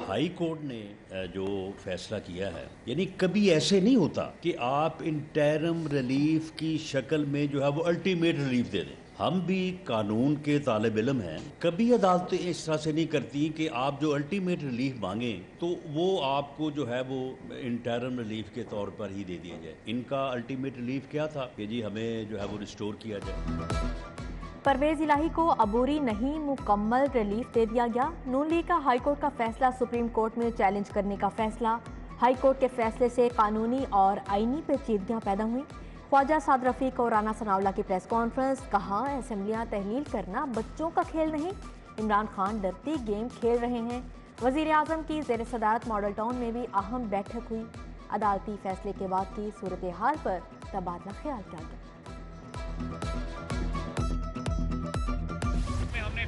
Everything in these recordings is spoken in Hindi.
हाई कोर्ट ने जो फैसला किया है, यानी कभी ऐसे नहीं होता कि आप इंटरिम रिलीफ की शक्ल में जो है वो अल्टीमेट रिलीफ दे दें। हम भी कानून के तालिब इल्म हैं, कभी अदालतें इस तरह से नहीं करती कि आप जो अल्टीमेट रिलीफ मांगें तो वो आपको जो है वो इंटरिम रिलीफ के तौर पर ही दे दिया जाए। इनका अल्टीमेट रिलीफ क्या था कि जी हमें जो है वो रिस्टोर किया जाए। परवेज इलाही को अबूरी नहीं मुकम्मल रिलीफ दे दिया गया। नून लीग का हाईकोर्ट का फैसला सुप्रीम कोर्ट में चैलेंज करने का फैसला। हाईकोर्ट के फैसले से कानूनी और आईनी पेचीदगियां पैदा हुई। ख्वाजा साद रफीक और राना सनाउल्लाह की प्रेस कॉन्फ्रेंस, कहा असेंबलियां तहलील करना बच्चों का खेल नहीं, इमरान खान डरती गेम खेल रहे हैं। वजीर आजम की ज़ेर सदारत मॉडल टाउन में भी अहम बैठक हुई। अदालती फैसले के बाद की सूरत हाल पर तबादला ख्याल किया गया।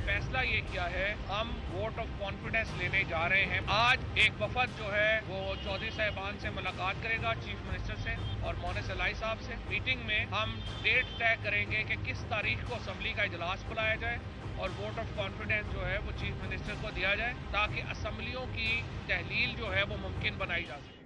फैसला ये किया है, हम वोट ऑफ कॉन्फिडेंस लेने जा रहे हैं। आज एक वफद जो है वो चौधरी साहिबान से मुलाकात करेगा, चीफ मिनिस्टर से और मोनिस इलाही साहब से। मीटिंग में हम डेट तय करेंगे कि किस तारीख को असेंबली का इजलास बुलाया जाए और वोट ऑफ कॉन्फिडेंस जो है वो चीफ मिनिस्टर को दिया जाए ताकि असेंबलियों की तहलील जो है वो मुमकिन बनाई जा सके।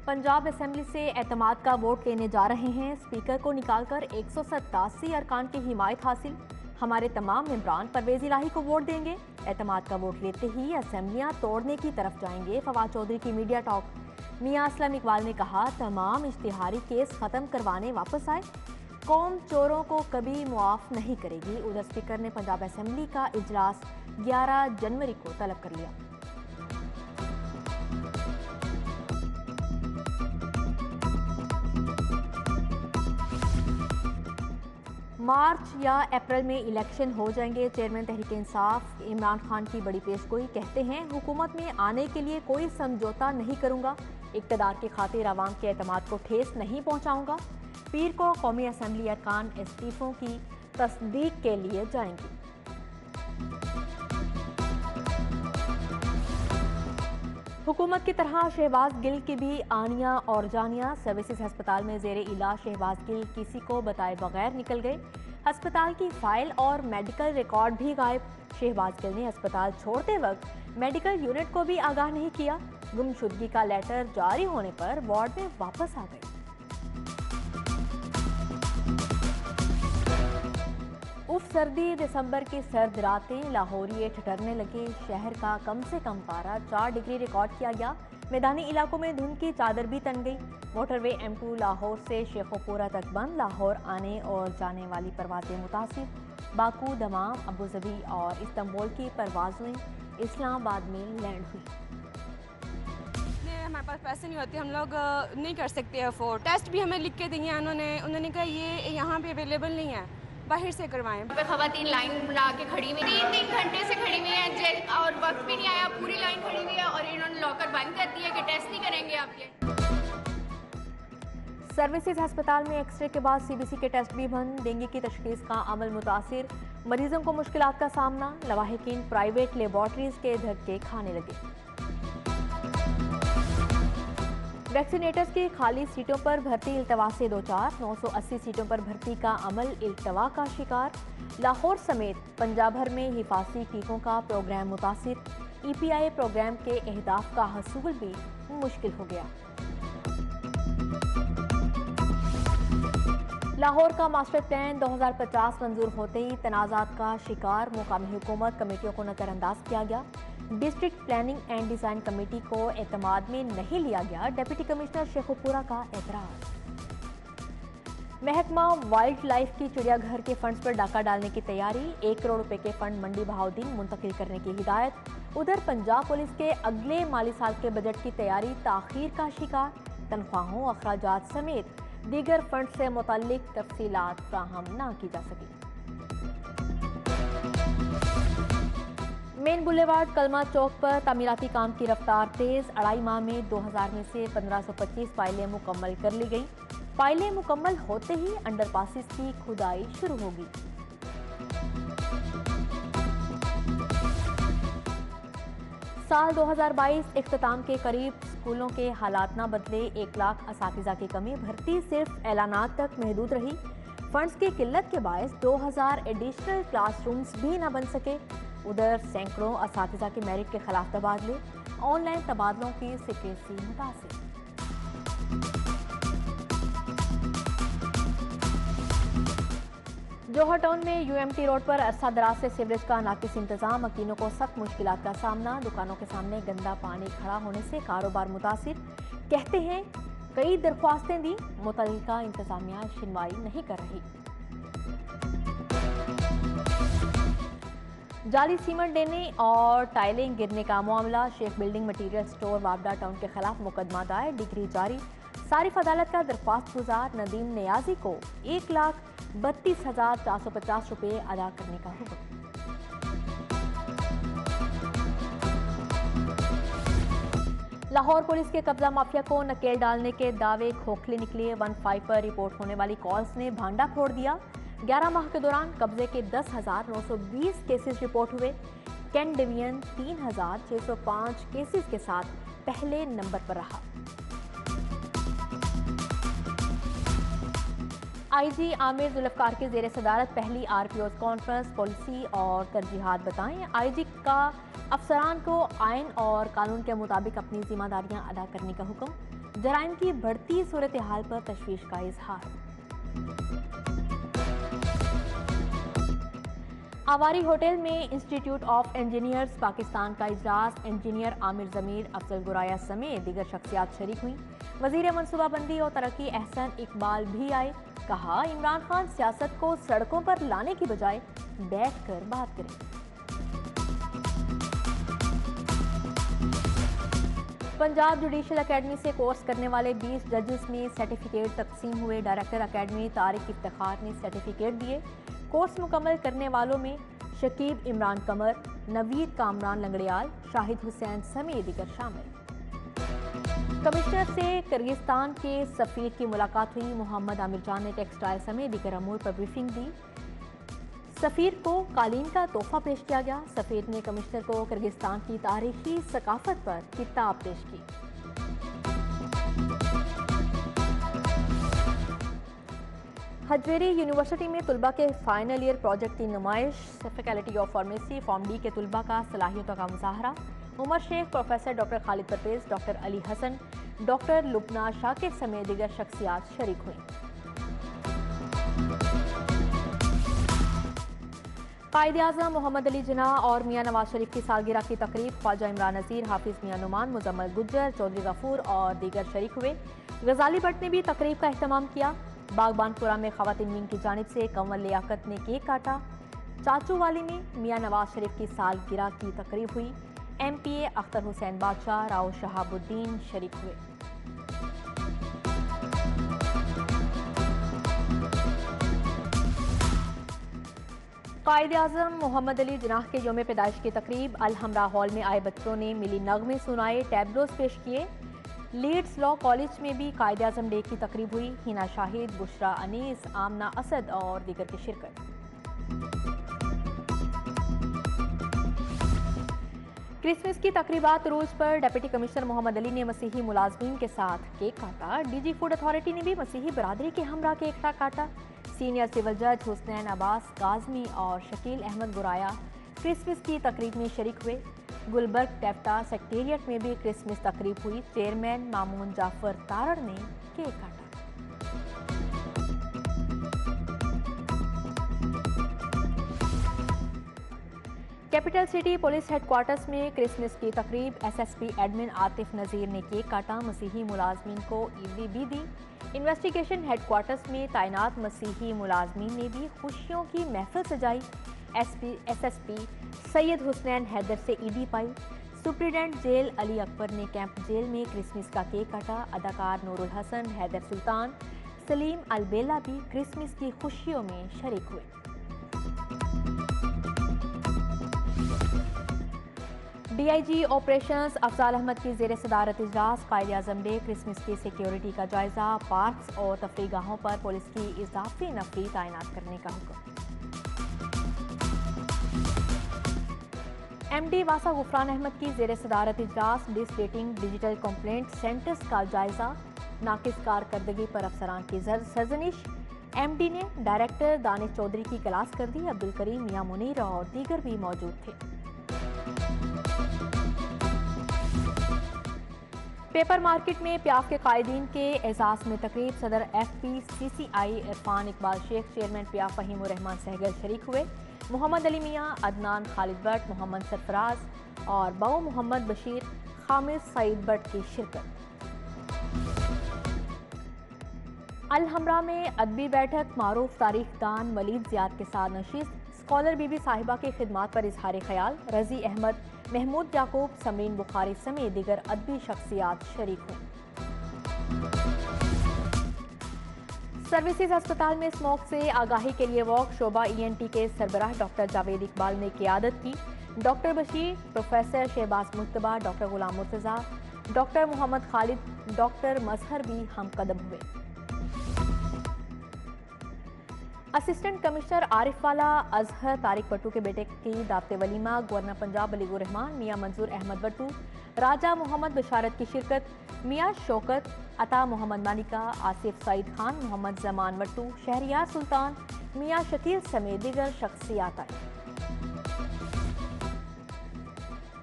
पंजाब असेंबली से एतमाद का वोट लेने जा रहे हैं। स्पीकर को निकालकर 187 अरकान की हिमायत हासिल। हमारे तमाम मेंबरान परवेज इलाही को वोट देंगे। एतमाद का वोट लेते ही असेंबलियां तोड़ने की तरफ जाएंगे। फवाद चौधरी की मीडिया टॉक। मियां असलम इकबाल ने कहा तमाम इश्तिहारी केस खत्म करवाने वापस आए, कौम चोरों को कभी मुआफ नहीं करेगी। उधर स्पीकर ने पंजाब असेंबली का इजलास 11 जनवरी को तलब कर लिया। मार्च या अप्रैल में इलेक्शन हो जाएंगे। चेयरमैन तहरीक इंसाफ इमरान खान की बड़ी पेशगोई, कहते हैं हुकूमत में आने के लिए कोई समझौता नहीं करूंगा, इक़्तिदार की खातिर आवाम के एतमाद को ठेस नहीं पहुंचाऊंगा। पीर को कौमी असम्बली अरकान इस्तीफों की तस्दीक के लिए जाएंगी। हुकूमत की तरह शहबाज गिल की भी आनियां और जानियां। सर्विसेज अस्पताल में जेरे इलाज शहबाज गिल किसी को बताए बगैर निकल गए। अस्पताल की फाइल और मेडिकल रिकॉर्ड भी गायब। शहबाज गिल ने अस्पताल छोड़ते वक्त मेडिकल यूनिट को भी आगाह नहीं किया। गुमशुदगी का लेटर जारी होने पर वार्ड में वापस आ गए। उफ सर्दी, दिसंबर की सर्द रातें, लाहौरिये ठिठुरने लगे। शहर का कम से कम पारा 4 डिग्री रिकॉर्ड किया गया। मैदानी इलाकों में धुंध की चादर भी तन गई। मोटरवे M2 लाहौर से शेखोपुरा तक बंद। लाहौर आने और जाने वाली परवाजें मुतासिर। बाकू, दमाम, अबूजबी और इस्तांबुल की परवाजें इस्लामाबाद में लैंड हुई। हमारे पास पैसे नहीं होते, हम लोग नहीं कर सकते अफोर्ड। टेस्ट भी हमें लिख के दिए उन्होंने कहा ये यहाँ पे अवेलेबल नहीं है, बाहर से करवाएं। खवातीन लाइन बना के खड़ी हुई 3 घंटे से खड़ी हुई है और वक्त भी नहीं आया, पूरी लाइन खड़ी हुई है और इन्होंने लॉकर बंद कर दिया कि टेस्ट नहीं करेंगे आपके। सर्विसेज अस्पताल में एक्सरे के बाद CBC के टेस्ट भी बंद। डेंगू की तशखीस का अमल मुतासिर। मरीजों को मुश्किलात का सामना। लवाहिकीन प्राइवेट लेबॉर्ट्रीज के धक्के खाने लगे। वैक्सीनेटर्स की खाली सीटों पर भर्ती इल्तवा से 2-4। 980 सीटों पर भर्ती का अमल इल्तवा का शिकार। लाहौर समेत पंजाब भर में हिफाजी टीकों का प्रोग्राम मुतासिर। EPI प्रोग्राम के अहदाफ का हसूल भी मुश्किल हो गया। लाहौर का मास्टर प्लान 2050 मंजूर होते ही तनाज़ात का शिकार। मुकामी हुकूमत कमेटियों को नजरअंदाज किया गया। District planning and design committee को एतमाद में नहीं लिया गया। डिप्टी कमिश्नर शेखोपुरा का एतराज। महकमा वाइल्ड लाइफ की चिड़ियाघर के फंड्स पर डाका डालने की तैयारी। 1 करोड़ रुपए के फंड मंडी बहाउद्दीन मुंतकिल करने की हिदायत। उधर पंजाब पुलिस के अगले माली साल के बजट की तैयारी ताखीर का शिकार। तनख्वाहों, अखराजात समेत दीगर फंड से मुतल्लिक तफसीलात फ्राहम न की जा सकी। मेन बुलेवार्ड कलमा चौक पर तामीराती काम की रफ्तार तेज। 2.5 माह में 2000 में से 1525 फाइलें मुकम्मल कर ली गईं। फाइलें मुकम्मल होते ही अंडरपासिस की खुदाई शुरू होगी। साल 2022 इख्तिताम के करीब। स्कूलों के हालात ना बदले। 1 लाख असातिज़ा की कमी। भर्ती सिर्फ ऐलानात तक महदूद रही। फंड्स की किल्लत के बायस 2000 एडिशनल क्लासरूम्स भी न बन सके। उधर सैकड़ों असातिज़ा के मेरिट के खिलाफ तबादले, ऑनलाइन तबादलों की सिक्रेसी मुतासिर। जौहर टाउन में यूएमटी रोड पर अरसा दराज से सीवरेज का नाकिस इंतजाम, मकीनों को सख्त मुश्किलात का सामना। दुकानों के सामने गंदा पानी खड़ा होने से कारोबार मुतासिर। कहते हैं कई दरख्वास्तें दी, मुतल्लिका इंतजामिया सुनवाई नहीं कर रही। जाली सीमेंट देने और टाइलें गिरने का मामला, शेख बिल्डिंग मटीरियल स्टोर वाबडा टाउन के खिलाफ मुकदमा दायर, डिग्री जारी। सारिफ अदालत का दरख्वास्त गुजार नदीम नियाजी को 1,32,450 रुपये अदा करने का हुक्म। लाहौर पुलिस के कब्जा माफिया को नकेल डालने के दावे खोखले निकले। 15 पर रिपोर्ट होने वाली कॉल्स ने भांडा फोड़ दिया। 11 माह के दौरान कब्जे के 10,920 केसेस रिपोर्ट हुए। कैंट डिवीजन 3,605 केसेस के साथ पहले नंबर पर रहा। आईजी आमिर जुल्फकार की जेर सदारत पहली आरपीओ कॉन्फ्रेंस, पॉलिसी और तरजीहात बताएं। आईजी का अफसरान को आइन और कानून के मुताबिक अपनी जिम्मेदारियां अदा करने का हुक्म। जराइम की बढ़ती सूरत हाल पर तशवीश का इजहार। आवारी होटल में इंस्टीट्यूट ऑफ इंजीनियर्स पाकिस्तान का इजलास, इंजीनियर आमिर जमीर, अफजल गुराया समेत दीगर शख्सियात शरीक हुई। वजीर मनसूबाबंदी और तरक्की एहसन इकबाल भी आए। कहा इमरान खान सियासत को सड़कों पर लाने की बजाय बैठकर बात करें। पंजाब जुडिशल एकेडमी से कोर्स करने वाले 20 जजेस में सर्टिफिकेट तकसीम हुए। डायरेक्टर एकेडमी तारिक इफ्तिखार ने सर्टिफिकेट दिए। कोर्स मुकम्मल करने वालों में शकीब इमरान कमर, नवीद कामरान लंगड़ियाल, शाहिद हुसैन समेत दीगर शामिल। कमिश्नर से किर्गिस्तान के सफीर की मुलाकात हुई। मोहम्मद आमिर जान ने टेक्सटाइल समेत दीगर अमूर पर ब्रीफिंग दी। सफीर को कालीन का तोहफा पेश किया गया। सफीर ने कमिश्नर को किर्गिस्तान की तारीखी सकाफत पर किताब पेश की। हजवेरी यूनिवर्सिटी में तुलबा के फाइनल ईयर प्रोजेक्ट की नुमाइश। Faculty of pharmacy Pharm D के तुलबा का सलाहियतों का मुजाहरा। Umar Sheikh, professor doctor Khalid Parvez, doctor Ali Hasan, doctor Lubna Shakir समेत दीगर शख्सियात शरीक हुई। कायद-ए-आज़म मोहम्मद अली जिन्ना और मियां नवाज शरीफ की सालगिरह की तकरीब, ख्वाजा इमरान नज़ीर, हाफिज मियां नुमान, मुजम्मल गुज्जर, चौधरी गफूर और दीगर शरीक हुए। गजाली भट्ट ने भी तकरीब का अहतमाम किया। बागबानपुरा में खवातीन विंग की जानिब से कंवल लियाकत ने केक काटा। चाचू वाली में मियां नवाज शरीफ की सालगिरह की तकरीब हुई। MPA अख्तर हुसैन बादशाह, राव शहाबुद्दीन शरीक हुए। कायद-ए-आज़म मोहम्मद अली जिन्ना के यौम पैदाइश की तकरीब, अल हमरा हॉल में आए बच्चों ने मिली नगमे सुनाए, टैबलोज पेश किए। लीड्स लॉ कॉलेज में भी कायद-ए-आज़म डे की तकरीब हुई। हिना शाहिद, बुशरा अनीस, आमना असद और दीगर की शिरकत। क्रिसमस की तकरीबात रूज पर डिप्टी कमिश्नर मोहम्मद अली ने मसीही मुलाजमीन के साथ केक काटा। DG फूड अथॉरिटी ने भी मसीही बरादरी के हमरा केक काटा। सीनियर सिविल जज हुसनैन अब्बास काजमी और शकील अहमद गुराया क्रिसमस की तकरीब में शरीक हुए। गुलबर्ग टेप्टा सेक्रेटेरिएट में भी क्रिसमस तकरीब हुई। चेयरमैन मामून जाफर तारड़ ने केक काटा। कैपिटल सिटी पुलिस हेडक्वार्टर्स में क्रिसमस की तकरीब, SSP एडमिन आतिफ नज़ीर ने केक काटा। मसीही मुलाजमीन को ईदी भी दी। इन्वेस्टिगेशन हेडक्वार्टर्स में तैनात मसीही मुलाजमीन ने भी खुशियों की महफिल सजाई। SSP सैयद हुसनैन हैदर से ईदी पाई। सुप्रिटेंडेंट जेल अली अकबर ने कैंप जेल में क्रिसमस का केक काटा। अदाकार नूरुल हसन, हैदर सुल्तान, सलीम अलबेला भी क्रिसमस की खुशियों में शरीक हुए। DIG ऑपरेशंस अफजाल अहमद की जेर सदारत इजलास, कायद-ए-आज़म डे क्रिसमस की सिक्योरिटी का जायजा, पार्क्स और तफरीगाहों पर पुलिस की इजाफी नफरी तैनात करने का हुक्म। MD वासा गुफरान अहमद की जेर सदारत इजलास, डिसरेटिंग डिजिटल कंप्लेंट सेंटर्स का जायजा, नाकिस कारकर्दगी पर अफसरान की सरजनिश। MD ने डायरेक्टर दानिश चौधरी की क्लास कर दी। अब्दुल करीम, मियां मुनीर और दीगर भी मौजूद थे। पेपर मार्केट में प्याज के कायदीन के एजाज में तकरीब सदर FPCCI इरफान इकबाल शेख, चेयरमैन प्याज फहीम रहमान सहगल शरीक हुए। मोहम्मद अली मियाँ, अदनान खालिद भट्ट, मोहम्मद सरफराज और बाऊ मोहम्मद बशीर खामिद सईद भट्ट की शिरकत। अल-हमरा में अदबी बैठक, मारूफ तारीख दान वलीद ज़ियाद के साथ नशीस। स्कॉलर बीबी साहिबा की खिदमात पर इजहार ख्याल। रजी अहमद, महमूद याकूब, समरीन बुखारी समेत दीगर अदबी शख्सियात शरीक हुई। सर्विसेज अस्पताल में स्मोक से आगाही के लिए वॉक, शोबा ENT के सरबराह डॉक्टर जावेद इकबाल ने क़ियादत की। Doctor Bashir, professor Shahbaz Mujtaba, doctor Ghulam Murtaza, doctor Mohammad Khalid, doctor Mazhar भी हमकदम हुए। असिस्टेंट कमिश्नर आरिफ वाला अजहर तारिक भट्टू के बेटे की दावत वलीमा, गवर्नर पंजाब अली रहमान, मियाँ मंजूर अहमद भट्टू, राजा मोहम्मद बशारत की शिरकत। मियाँ शौकत, अता मोहम्मद मालिका, आसिफ सईद खान, मोहम्मद जमान भट्टू, शहरियार सुल्तान, मियाँ शकील समेत दीगर शख्सियात आए।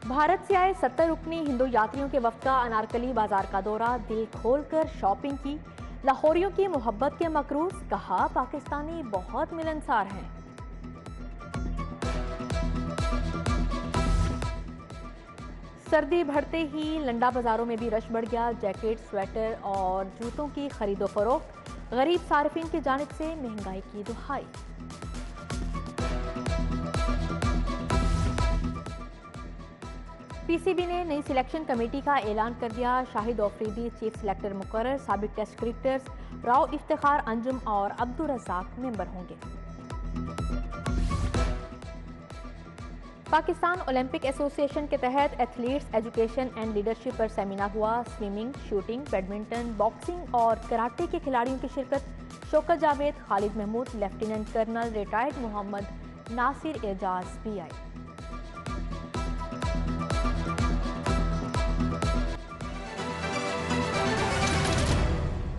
भारत से आए 70 रुकनी हिंदू यात्रियों के वफ्द का अनारकली बाजार का दौरा, दिल खोलकर शॉपिंग की। लाहौरियों की मोहब्बत के मकरूज, कहा पाकिस्तानी बहुत मिलनसार हैं। सर्दी बढ़ते ही लंडा बाजारों में भी रश बढ़ गया। जैकेट, स्वेटर और जूतों की खरीदो फरोख्त, गरीब सार्फिन की जानिब से महंगाई की दुहाई। PCB ने नई सिलेक्शन कमेटी का ऐलान कर दिया। शाहिद अफरीदी चीफ सिलेक्टर मुकर्रर, साबिक टेस्ट क्रिकेटर्स राव इफ्तिखार अंजुम और अब्दुल रज़ाक मेंबर होंगे। पाकिस्तान ओलंपिक एसोसिएशन के तहत एथलीट्स एजुकेशन एंड लीडरशिप पर सेमिनार हुआ। स्विमिंग, शूटिंग, बैडमिंटन, बॉक्सिंग और कराटे के खिलाड़ियों की शिरकत। Shaukat Javed, Khalid Mahmood, lieutenant colonel retired Mohammad Nasir Ejaz भी आए।